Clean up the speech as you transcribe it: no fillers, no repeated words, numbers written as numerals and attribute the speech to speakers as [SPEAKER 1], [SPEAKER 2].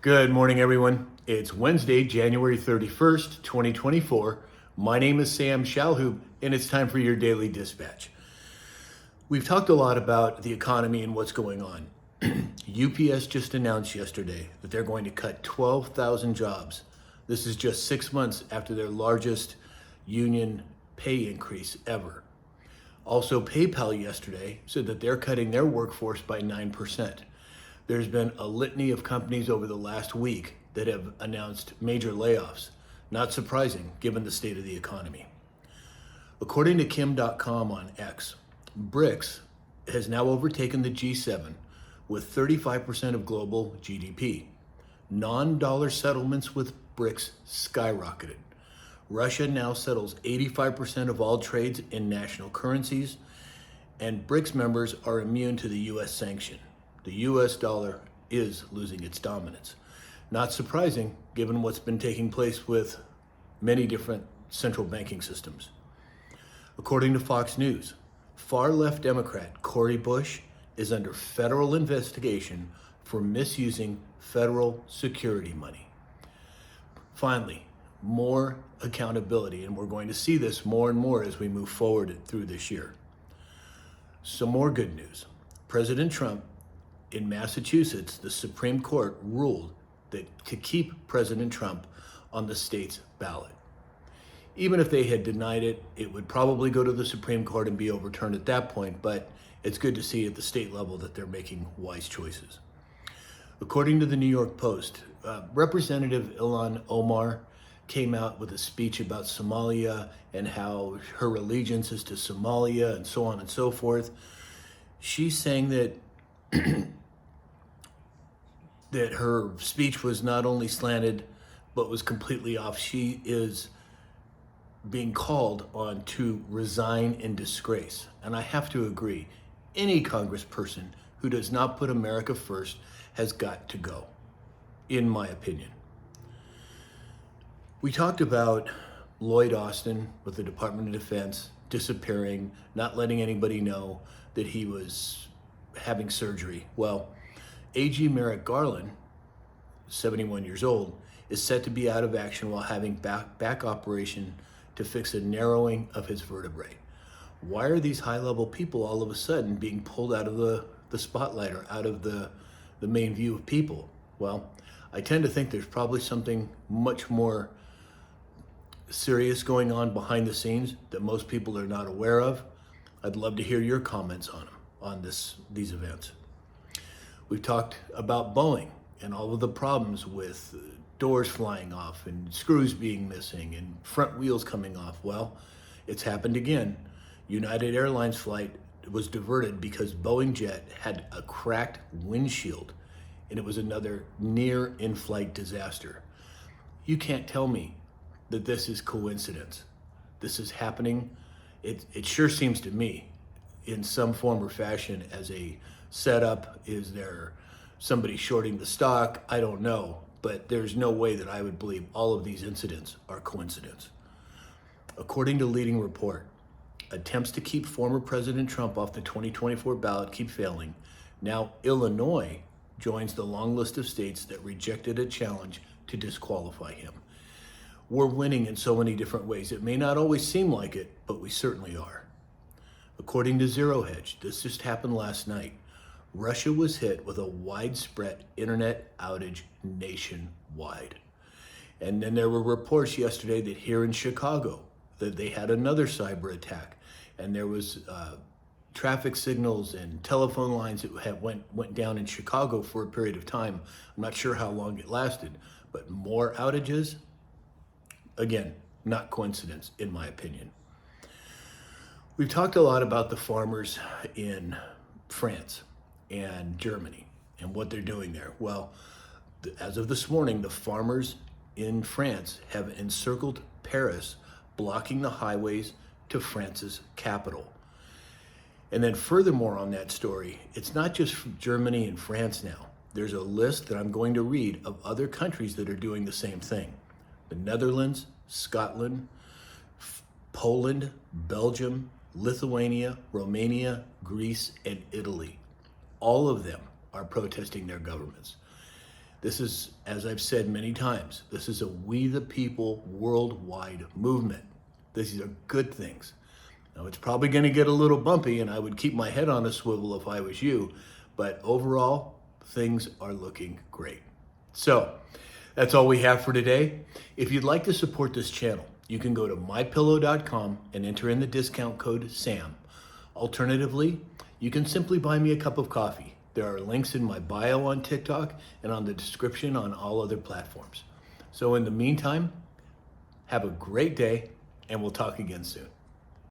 [SPEAKER 1] Good morning, everyone. It's Wednesday, January 31st, 2024. My name is Sam Shalhoub, and it's time for your daily dispatch. We've talked a lot about the economy and what's going on. UPS just announced yesterday that they're going to cut 12,000 jobs. This is just 6 months after their largest union pay increase ever. Also, PayPal yesterday said that they're cutting their workforce by 9%. There's been a litany of companies over the last week that have announced major layoffs. Not surprising, given the state of the economy. According to Kim.com on X, BRICS has now overtaken the G7 with 35% of global GDP. Non-dollar settlements with BRICS skyrocketed. Russia now settles 85% of all trades in national currencies, and BRICS members are immune to the U.S. sanction. The U.S. dollar is losing its dominance. Not surprising, given what's been taking place with many different central banking systems. According to Fox News, far-left Democrat Cori Bush is under federal investigation for misusing federal security money. Finally, more accountability, and we're going to see this more and more as we move forward through this year. Some more good news. President Trump in Massachusetts, the Supreme Court ruled that to keep President Trump on the state's ballot. Even if they had denied it, it would probably go to the Supreme Court and be overturned at that point, but it's good to see at the state level that they're making wise choices. According to the New York Post, Representative Ilhan Omar came out with a speech about Somalia and how her allegiance is to Somalia and so on and so forth. She's saying that that her speech was not only slanted, but was completely off. She is being called on to resign in disgrace. And I have to agree, any congressperson who does not put America first has got to go, in my opinion. We talked about Lloyd Austin with the Department of Defense disappearing, not letting anybody know that he was having surgery. Well, AG Merrick Garland, 71 years old, is set to be out of action while having back operation to fix a narrowing of his vertebrae. Why are these high-level people all of a sudden being pulled out of the spotlight or out of the main view of people? Well, I tend to think there's probably something much more serious going on behind the scenes that most people are not aware of. I'd love to hear your comments on these events. We've talked about Boeing and all of the problems with doors flying off and screws being missing and front wheels coming off. Well, it's happened again. United Airlines flight was diverted because Boeing jet had a cracked windshield, and it was another near in-flight disaster. You can't tell me that this is coincidence. This is happening. It sure seems to me in some form or fashion as a setup. Is there somebody shorting the stock? I don't know, but there's no way that I would believe all of these incidents are coincidence. According to Leading Report, attempts to keep former President Trump off the 2024 ballot keep failing. Now Illinois joins the long list of states that rejected a challenge to disqualify him. We're winning in so many different ways. It may not always seem like it, but we certainly are. According to Zero Hedge, this just happened last night. Russia was hit with a widespread internet outage nationwide. And then there were reports yesterday that here in Chicago, that they had another cyber attack. And there was traffic signals and telephone lines that went down in Chicago for a period of time. I'm not sure how long it lasted, but more outages. Again, not coincidence, in my opinion. We've talked a lot about the farmers in France and Germany and what they're doing there. Well, as of this morning, the farmers in France have encircled Paris, blocking the highways to France's capital. And then furthermore on that story, it's not just Germany and France now. There's a list that I'm going to read of other countries that are doing the same thing. The Netherlands, Scotland, Poland, Belgium, Lithuania, Romania, Greece, and Italy. All of them are protesting their governments. This is, as I've said many times, this is a we the people worldwide movement. These are good things. Now, it's probably going to get a little bumpy, and I would keep my head on a swivel if I was you, but overall, things are looking great. So, that's all we have for today. If you'd like to support this channel, you can go to mypillow.com and enter in the discount code SAM. Alternatively, you can simply buy me a cup of coffee. There are links in my bio on TikTok and on the description on all other platforms. So in the meantime, have a great day, and we'll talk again soon.